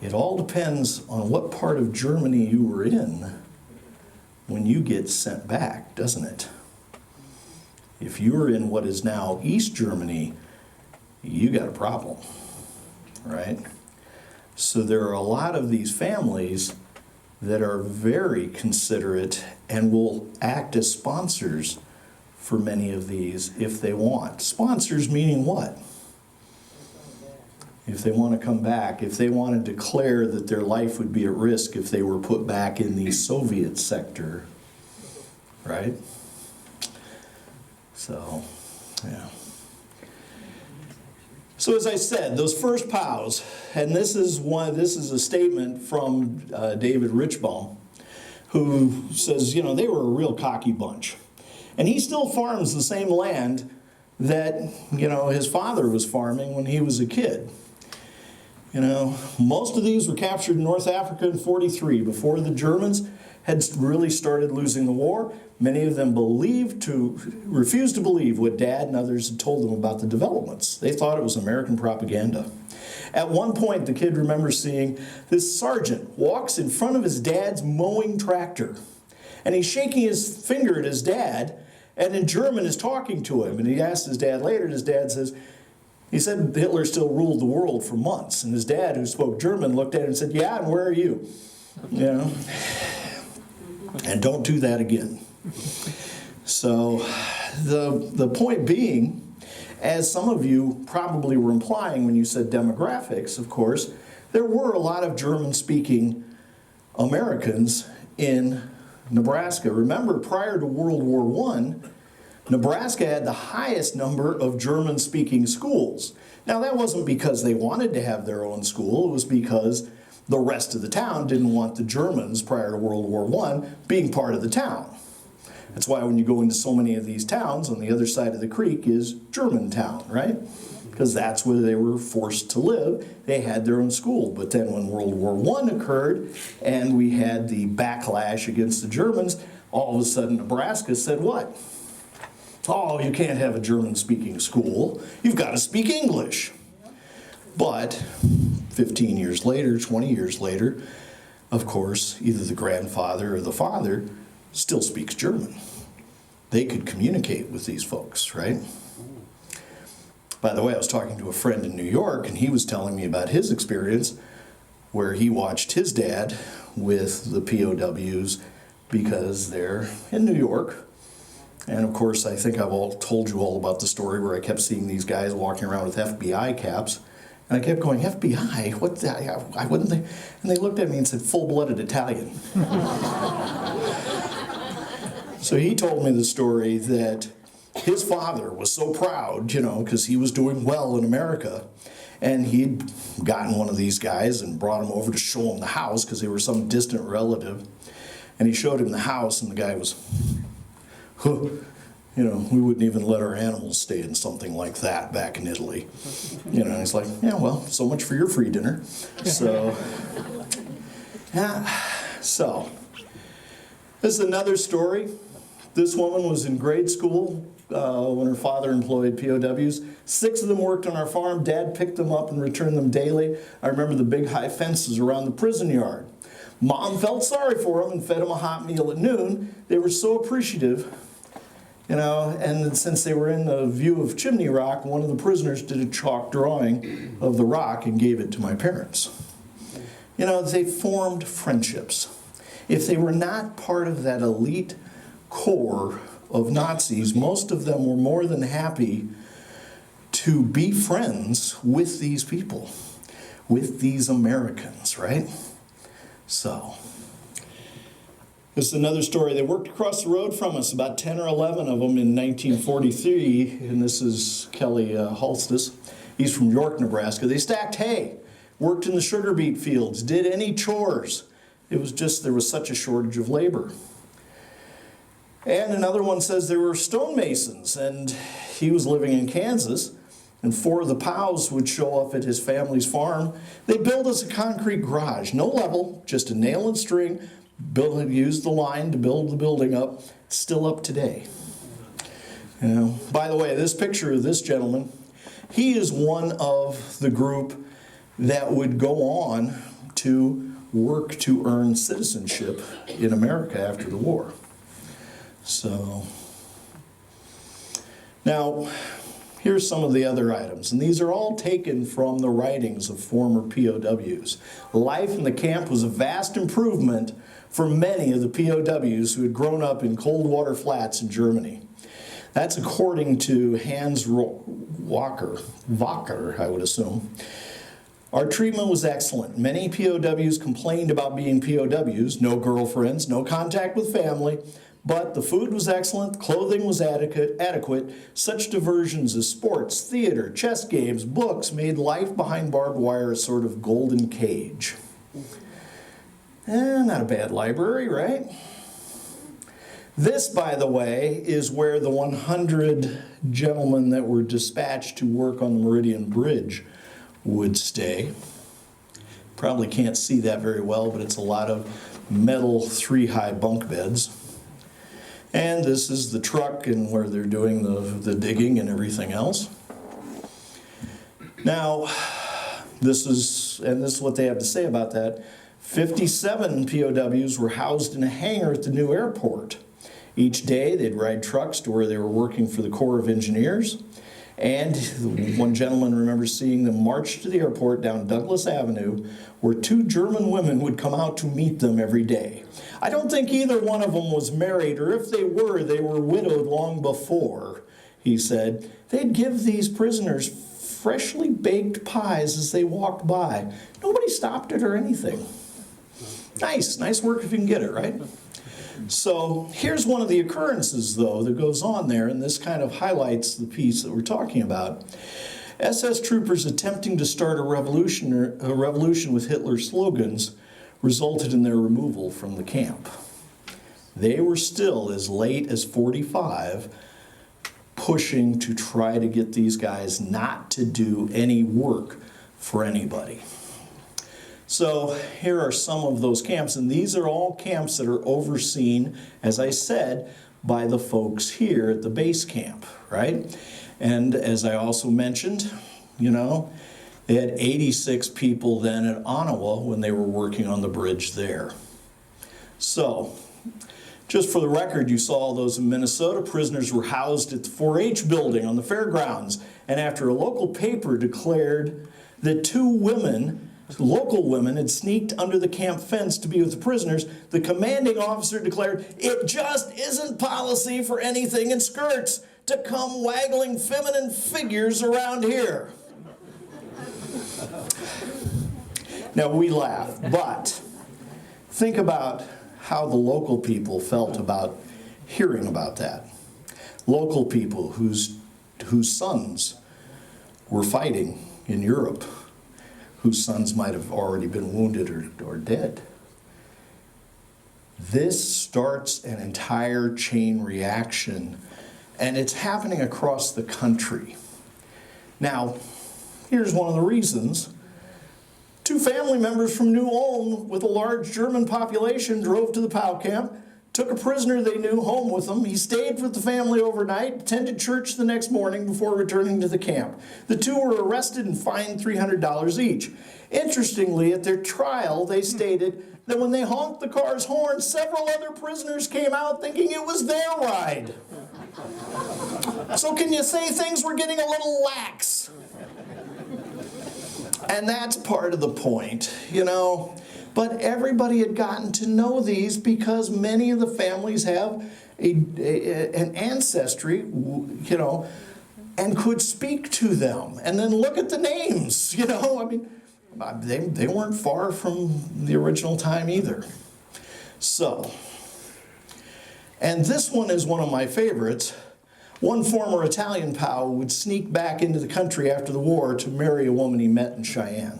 It all depends on what part of Germany you were in when you get sent back, doesn't it? If you're in what is now East Germany, you got a problem, right? So there are a lot of these families that are very considerate and will act as sponsors for many of these if they want. Sponsors meaning what? If they want to come back, if they want to declare that their life would be at risk if they were put back in the Soviet sector, right? So, yeah. So as I said, those first POWs, and this is a statement from David Richbaum, who says, they were a real cocky bunch. And he still farms the same land that, his father was farming when he was a kid. Most of these were captured in North Africa in '43, before the Germans had really started losing the war. Many of them refused to believe what Dad and others had told them about the developments. They thought it was American propaganda. At one point, the kid remembers seeing this sergeant walks in front of his dad's mowing tractor, and he's shaking his finger at his dad, and in German is talking to him. And he asked his dad later, and his dad says, he said Hitler still ruled the world for months. And his dad, who spoke German, looked at him and said, yeah, and where are you? And don't do that again. So the point being, as some of you probably were implying when you said demographics, of course, there were a lot of German-speaking Americans in Nebraska. Remember, prior to World War I, Nebraska had the highest number of German-speaking schools. Now, that wasn't because they wanted to have their own school. It was because the rest of the town didn't want the Germans, prior to World War I, being part of the town. That's why when you go into so many of these towns, on the other side of the creek is Germantown, right? Because that's where they were forced to live. They had their own school. But then when World War I occurred and we had the backlash against the Germans, all of a sudden Nebraska said what? Oh, you can't have a German-speaking school. You've got to speak English. But 15 years later, 20 years later, of course, either the grandfather or the father still speaks German. They could communicate with these folks, right? By the way, I was talking to a friend in New York, and he was telling me about his experience where he watched his dad with the POWs because they're in New York. And of course, I think I've told you all about the story where I kept seeing these guys walking around with FBI caps. And I kept going, FBI? What the? I wouldn't think. And they looked at me and said, full-blooded Italian. So he told me the story that his father was so proud, because he was doing well in America. And he'd gotten one of these guys and brought him over to show him the house because they were some distant relative. And he showed him the house, and the guy was, we wouldn't even let our animals stay in something like that back in Italy. And he's like, yeah, well, so much for your free dinner. So, yeah, so this is another story. This woman was in grade school when her father employed POWs. 6 of them worked on our farm. Dad picked them up and returned them daily. I remember the big high fences around the prison yard. Mom felt sorry for them and fed them a hot meal at noon. They were so appreciative. And since they were in the view of Chimney Rock, one of the prisoners did a chalk drawing of the rock and gave it to my parents. They formed friendships. If they were not part of that elite core of Nazis, most of them were more than happy to be friends with these people, with these Americans, right? So, this is another story. They worked across the road from us, about 10 or 11 of them in 1943, and this is Kelly Halstis. He's from York, Nebraska. They stacked hay, worked in the sugar beet fields, did any chores. It was just, there was such a shortage of labor. And another one says there were stonemasons, and he was living in Kansas, and 4 of the POWs would show up at his family's farm. They built us a concrete garage, no level, just a nail and string, used the line to build the building up. It's still up today. By the way, this picture of this gentleman, he is one of the group that would go on to work to earn citizenship in America after the war. So, now, here's some of the other items, and these are all taken from the writings of former POWs. Life in the camp was a vast improvement for many of the POWs who had grown up in cold water flats in Germany. That's according to Hans Wacker, I would assume. Our treatment was excellent. Many POWs complained about being POWs, no girlfriends, no contact with family, but the food was excellent, clothing was adequate. Such diversions as sports, theater, chess games, books made life behind barbed wire a sort of golden cage. Not a bad library, right? This, by the way, is where the 100 gentlemen that were dispatched to work on the Meridian Bridge would stay. Probably can't see that very well, but it's a lot of metal 3-high bunk beds. And this is the truck and where they're doing the digging and everything else. Now, this is what they have to say about that. 57 POWs were housed in a hangar at the new airport. Each day they'd ride trucks to where they were working for the Corps of Engineers. And one gentleman remembers seeing them march to the airport down Douglas Avenue, where 2 German women would come out to meet them every day. I don't think either one of them was married, or if they were widowed long before, he said. They'd give these prisoners freshly baked pies as they walked by. Nobody stopped it or anything. Nice work if you can get it, right? So here's one of the occurrences, though, that goes on there, and this kind of highlights the piece that we're talking about. SS troopers attempting to start a revolution with Hitler's slogans resulted in their removal from the camp. They were still, as late as 45, pushing to try to get these guys not to do any work for anybody. So here are some of those camps, and these are all camps that are overseen, as I said, by the folks here at the base camp, right? And as I also mentioned, they had 86 people then at Ottawa when they were working on the bridge there. So, just for the record, you saw all those in Minnesota. Prisoners were housed at the 4-H building on the fairgrounds, and after a local paper declared that 2 local women had sneaked under the camp fence to be with the prisoners, the commanding officer declared, "It just isn't policy for anything in skirts to come waggling feminine figures around here." Now we laugh, but think about how the local people felt about hearing about that. local people whose sons were fighting in Europe, whose sons might have already been wounded or dead. This starts an entire chain reaction, and it's happening across the country. Now, here's one of the reasons. 2 family members from New Ulm with a large German population drove to the POW camp, took a prisoner they knew home with them. He stayed with the family overnight, attended church the next morning before returning to the camp. The 2 were arrested and fined $300 each. Interestingly, at their trial, they stated that when they honked the car's horn, several other prisoners came out thinking it was their ride. So can you say things were getting a little lax? And that's part of the point, you know. But everybody had gotten to know these because many of the families have an ancestry, you know, and could speak to them. And then look at the names, you know. I mean, they weren't far from the original time either. So, and this one is one of my favorites. One former Italian POW would sneak back into the country after the war to marry a woman he met in Cheyenne.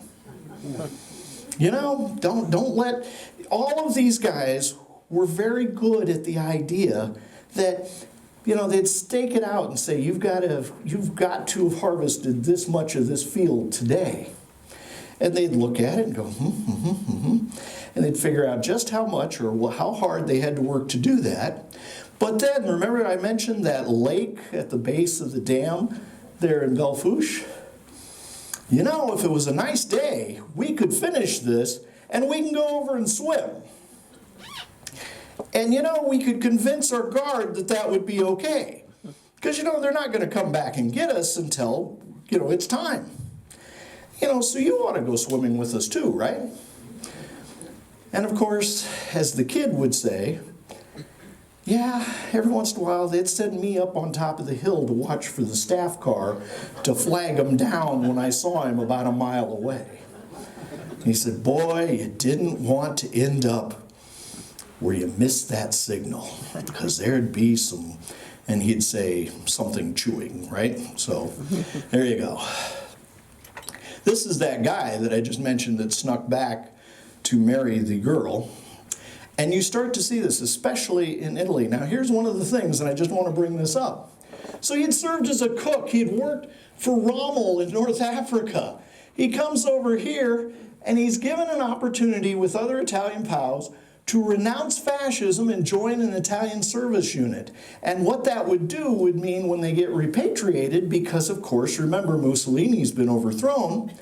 You know, don't let, all of these guys were very good at the idea that, you know, they'd stake it out and say, you've got to have harvested this much of this field today. And they'd look at it and go, and they'd figure out just how much or how hard they had to work to do that. But then, remember I mentioned that lake at the base of the dam there in Belfouche? You know, if it was a nice day, we could finish this and we can go over and swim. And you know, we could convince our guard that that would be okay. Because you know, they're not going to come back and get us until, you know, it's time. You know, so you ought to go swimming with us too, right? And of course, as the kid would say, yeah, every once in a while they'd send me up on top of the hill to watch for the staff car to flag him down when I saw him about a mile away. He said, boy, you didn't want to end up where you missed that signal, because there'd be some, and he'd say something chewing, right? So there you go. This is that guy that I just mentioned that snuck back to marry the girl. And you start to see this, especially in Italy. Now, here's one of the things, and I just want to bring this up. So he had served as a cook. He had worked for Rommel in North Africa. He comes over here, and he's given an opportunity with other Italian POWs to renounce fascism and join an Italian service unit. And what that would do would mean when they get repatriated, because, of course, remember, Mussolini's been overthrown,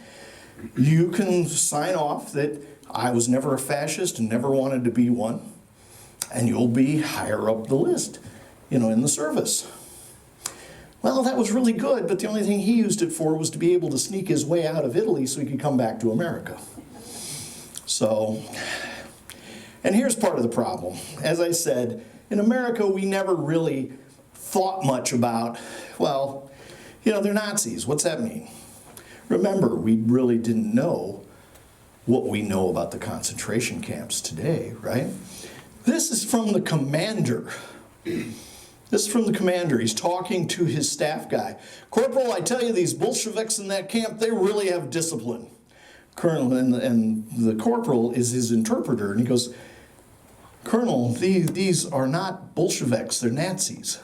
you can sign off that I was never a fascist and never wanted to be one, and you'll be higher up the list, you know, in the service. Well, that was really good, but the only thing he used it for was to be able to sneak his way out of Italy so he could come back to America. So, and here's part of the problem. As I said, in America, we never really thought much about, well, you know, they're Nazis. What's that mean? Remember, we really didn't know what we know about the concentration camps today, right? This is from the commander. This is from the commander. He's talking to his staff guy. Corporal, I tell you, these Bolsheviks in that camp, they really have discipline. Colonel, and the corporal is his interpreter, and he goes, Colonel, these are not Bolsheviks, they're Nazis.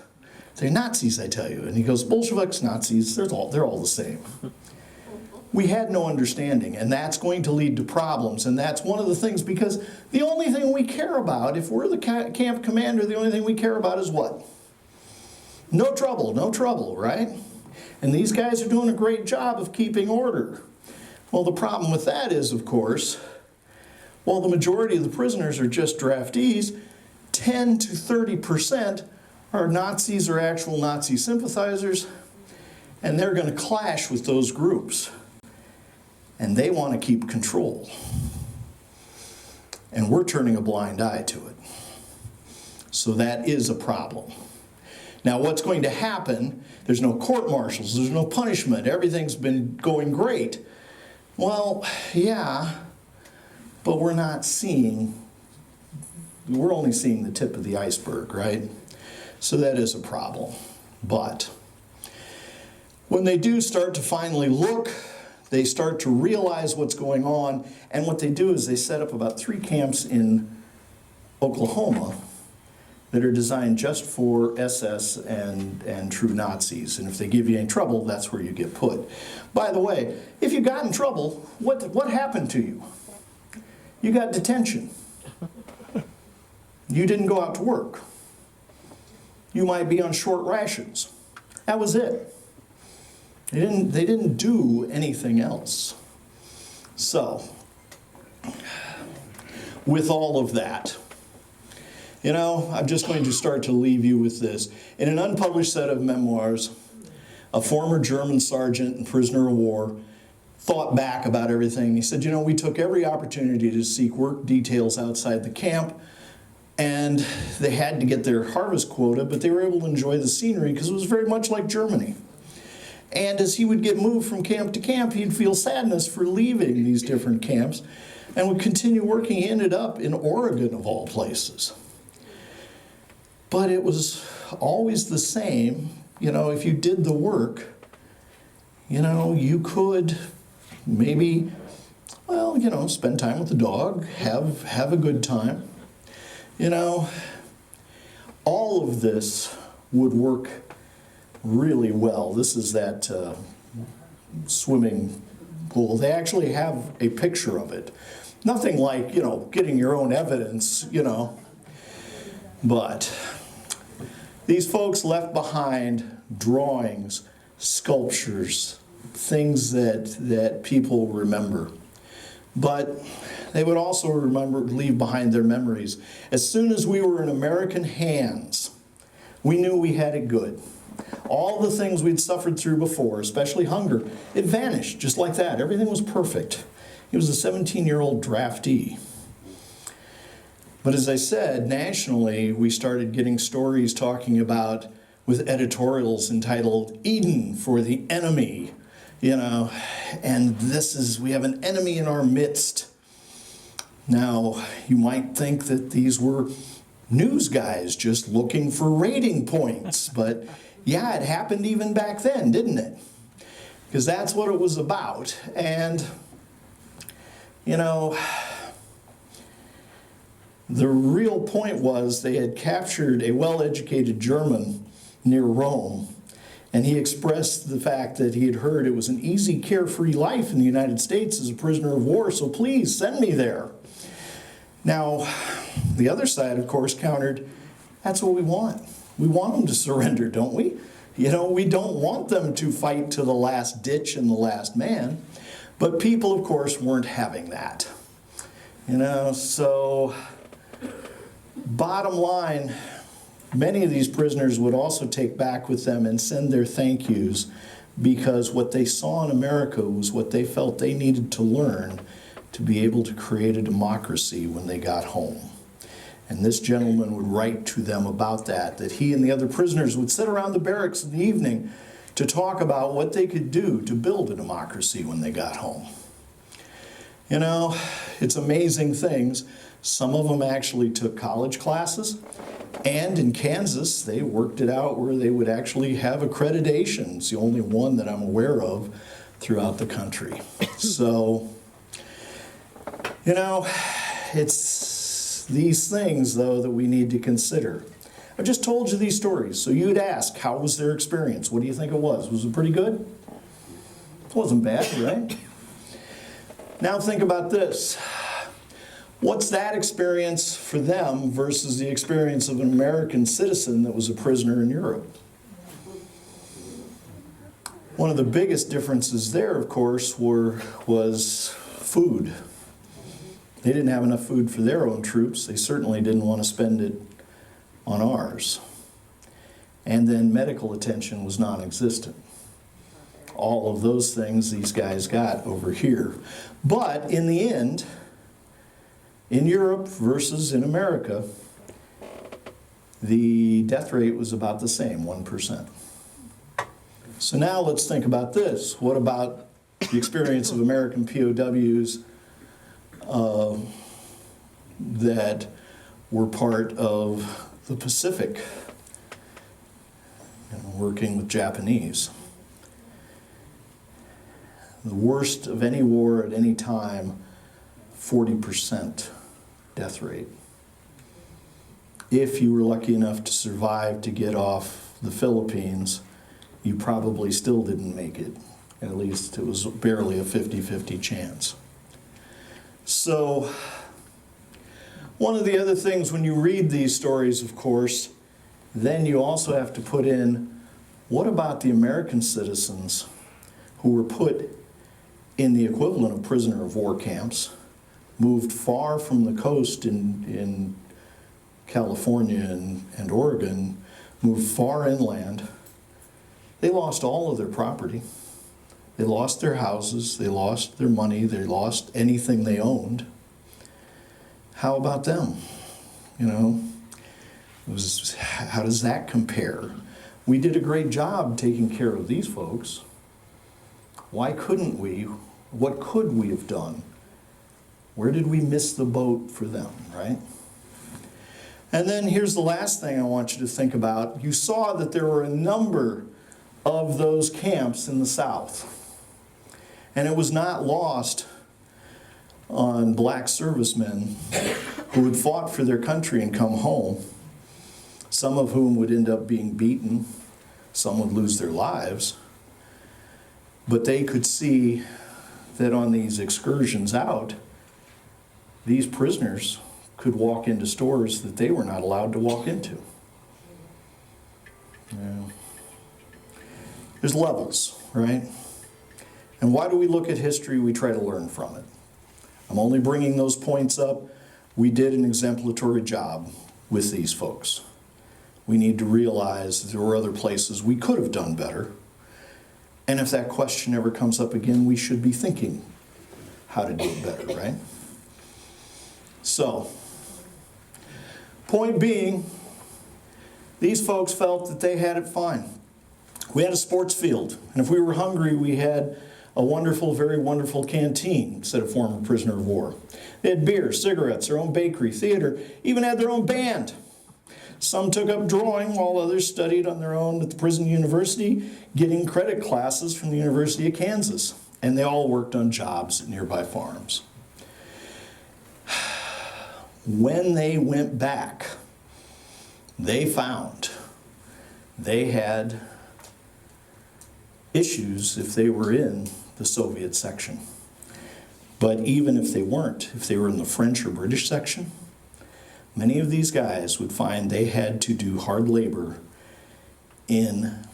They're Nazis, I tell you. And he goes, Bolsheviks, Nazis, they're all the same. We had no understanding, and that's going to lead to problems, and that's one of the things, because the only thing we care about, if we're the camp commander, the only thing we care about is what? No trouble, right? And these guys are doing a great job of keeping order. Well, the problem with that is, of course, while the majority of the prisoners are just draftees, 10 to 30% are Nazis or actual Nazi sympathizers, and they're going to clash with those groups. And they want to keep control. And we're turning a blind eye to it. So that is a problem. Now, what's going to happen, there's no court-martials, there's no punishment, everything's been going great. Well, yeah, but we're only seeing the tip of the iceberg, right? So that is a problem. But when they do start to finally look, they start to realize what's going on, and what they do is they set up about 3 camps in Oklahoma that are designed just for SS and true Nazis. And if they give you any trouble, that's where you get put. By the way, if you got in trouble, what happened to you? You got detention. You didn't go out to work. You might be on short rations. That was it. They didn't do anything else. So, with all of that, you know, I'm just going to start to leave you with this. In an unpublished set of memoirs, a former German sergeant and prisoner of war thought back about everything. He said, you know, we took every opportunity to seek work details outside the camp, and they had to get their harvest quota, but they were able to enjoy the scenery because it was very much like Germany. And as he would get moved from camp to camp, he'd feel sadness for leaving these different camps and would continue working. He ended up in Oregon, of all places. But it was always the same. You know, if you did the work, you know, you could maybe, well, you know, spend time with the dog, have a good time. You know, all of this would work really well. This is that swimming pool. They actually have a picture of it. Nothing like, you know, getting your own evidence, you know. But these folks left behind drawings, sculptures, things that people remember. But they would also leave behind their memories. As soon as we were in American hands, we knew we had it good. All the things we'd suffered through before, especially hunger, it vanished just like that. Everything was perfect. He was a 17-year-old draftee. But as I said, nationally, we started getting stories talking about, with editorials entitled, Eden for the Enemy, you know, and we have an enemy in our midst. Now, you might think that these were news guys just looking for rating points, but yeah, it happened even back then, didn't it? Because that's what it was about. And, you know, the real point was they had captured a well-educated German near Rome, and he expressed the fact that he had heard it was an easy, carefree life in the United States as a prisoner of war, so please send me there. Now, the other side, of course, countered, that's what we want. We want them to surrender, don't we? You know, we don't want them to fight to the last ditch and the last man. But people, of course, weren't having that. You know, so bottom line, many of these prisoners would also take back with them and send their thank yous, because what they saw in America was what they felt they needed to learn to be able to create a democracy when they got home. And this gentleman would write to them about that he and the other prisoners would sit around the barracks in the evening to talk about what they could do to build a democracy when they got home. You know, it's amazing things. Some of them actually took college classes, and in Kansas, they worked it out where they would actually have accreditation. It's the only one that I'm aware of throughout the country. So, you know, it's these things, though, that we need to consider. I just told you these stories, so you'd ask, how was their experience? What do you think it was? Was it pretty good? It wasn't bad, right? Now think about this. What's that experience for them versus the experience of an American citizen that was a prisoner in Europe? One of the biggest differences there, of course, was food. They didn't have enough food for their own troops. They certainly didn't want to spend it on ours. And then medical attention was non-existent. All of those things these guys got over here. But in the end, in Europe versus in America, the death rate was about the same, 1%. So now let's think about this. What about the experience of American POWs that were part of the Pacific? You know, working with Japanese. The worst of any war at any time, 40% death rate. If you were lucky enough to survive to get off the Philippines, you probably still didn't make it. At least it was barely a 50-50 chance. So, one of the other things when you read these stories, of course, then you also have to put in, what about the American citizens who were put in the equivalent of prisoner of war camps, moved far from the coast in California and Oregon, moved far inland. They lost all of their property. They lost their houses, they lost their money, they lost anything they owned. How about them? You know, how does that compare? We did a great job taking care of these folks. Why couldn't we? What could we have done? Where did we miss the boat for them, right? And then here's the last thing I want you to think about. You saw that there were a number of those camps in the South. And it was not lost on black servicemen who had fought for their country and come home, some of whom would end up being beaten, some would lose their lives. But they could see that on these excursions out, these prisoners could walk into stores that they were not allowed to walk into. Yeah. There's levels, right? And why do we look at history? We try to learn from it. I'm only bringing those points up. We did an exemplary job with these folks. We need to realize that there were other places we could have done better. And if that question ever comes up again, we should be thinking how to do it better, right? So, point being, these folks felt that they had it fine. We had a sports field, and if we were hungry, we had a wonderful, very wonderful canteen, said a former prisoner of war. They had beer, cigarettes, their own bakery, theater, even had their own band. Some took up drawing while others studied on their own at the prison university, getting credit classes from the University of Kansas. And they all worked on jobs at nearby farms. When they went back, they found they had issues if they were in the Soviet section. But even if they weren't, if they were in the French or British section, many of these guys would find they had to do hard labor in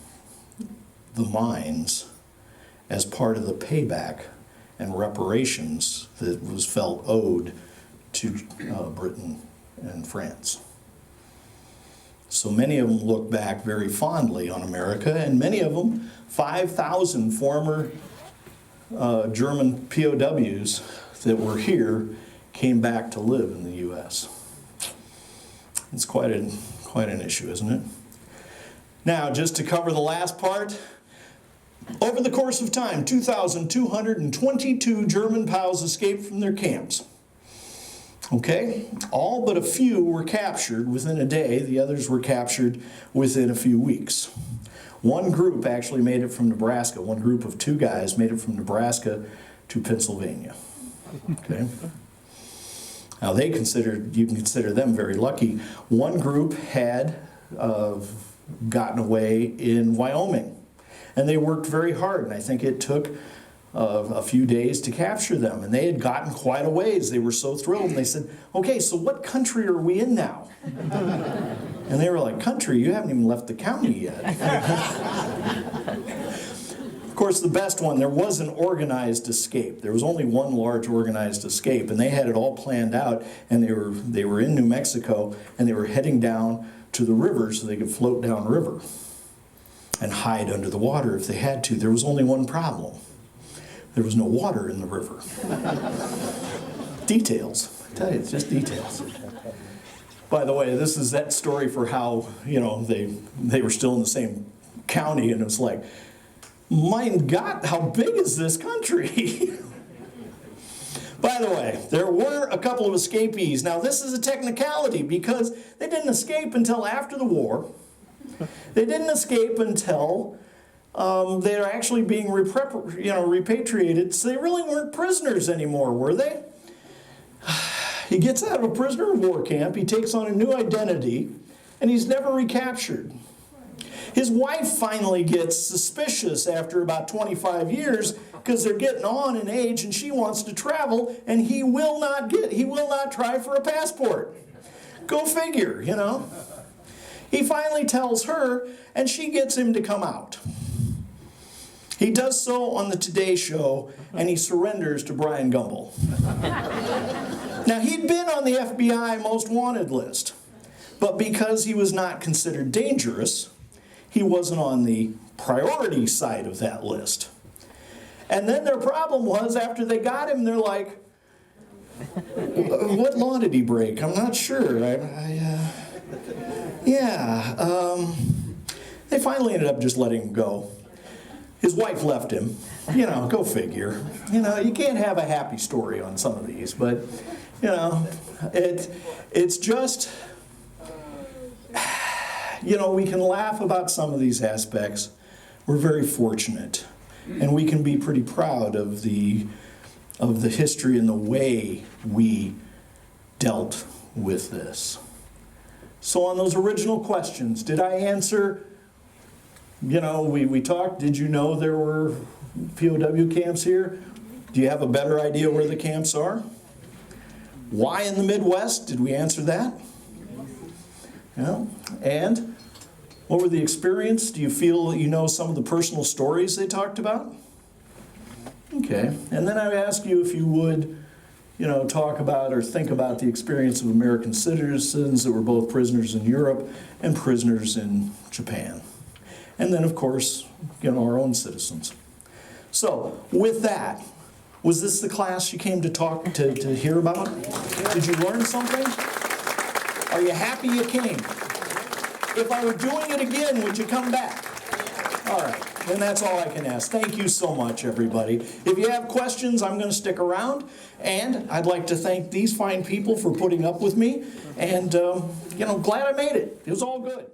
the mines as part of the payback and reparations that was felt owed to Britain and France. So many of them look back very fondly on America, and many of them, 5,000 former German POWs that were here, came back to live in the U.S. It's quite an issue, isn't it? Now, just to cover the last part, over the course of time, 2,222 German POWs escaped from their camps. Okay? All but a few were captured within a day. The others were captured within a few weeks. One group actually made it from Nebraska. One group of 2 guys made it from Nebraska to Pennsylvania. Okay? Now you can consider them very lucky. One group had gotten away in Wyoming, and they worked very hard, and I think it took a few days to capture them, and they had gotten quite a ways. They were so thrilled, and they said, okay, so what country are we in now? And they were like, country? You haven't even left the county yet. Of course, the best one, there was an organized escape. There was only one large organized escape, and they had it all planned out, and they were in New Mexico, and they were heading down to the river so they could float downriver and hide under the water if they had to. There was only one problem. There was no water in the river. Details. I tell you, it's just details. By the way, this is that story for how, they were still in the same county, and it was like, mein Gott, how big is this country? By the way, there were a couple of escapees. Now, this is a technicality because they didn't escape until after the war. They didn't escape until they're actually being repatriated, so they really weren't prisoners anymore, were they? He gets out of a prisoner of war camp, he takes on a new identity, and he's never recaptured. His wife finally gets suspicious after about 25 years because they're getting on in age and she wants to travel and he will not try for a passport. Go figure, you know. He finally tells her and she gets him to come out. He does so on the Today Show and he surrenders to Brian Gumbel. Now he'd been on the FBI most wanted list, but because he was not considered dangerous, he wasn't on the priority side of that list. And then their problem was, after they got him, they're like, what law did he break? I'm not sure. They finally ended up just letting him go. His wife left him. You know, go figure. You know, you can't have a happy story on some of these, but, you know, it's just... You know, we can laugh about some of these aspects. We're very fortunate, and we can be pretty proud of the history and the way we dealt with this. So on those original questions, did I answer? You know, we talked, did you know there were POW camps here? Do you have a better idea where the camps are? Why in the Midwest? Did we answer that? Yeah. And what were the experience? Do you feel that you know some of the personal stories they talked about? Okay. And then I ask you if you would, you know, talk about or think about the experience of American citizens that were both prisoners in Europe and prisoners in Japan. And then, of course, you know, our own citizens. So, with that, was this the class you came to hear about? Did you learn something? Are you happy you came? If I were doing it again, would you come back? All right, then that's all I can ask. Thank you so much, everybody. If you have questions, I'm going to stick around. And I'd like to thank these fine people for putting up with me. And, you know, glad I made it. It was all good.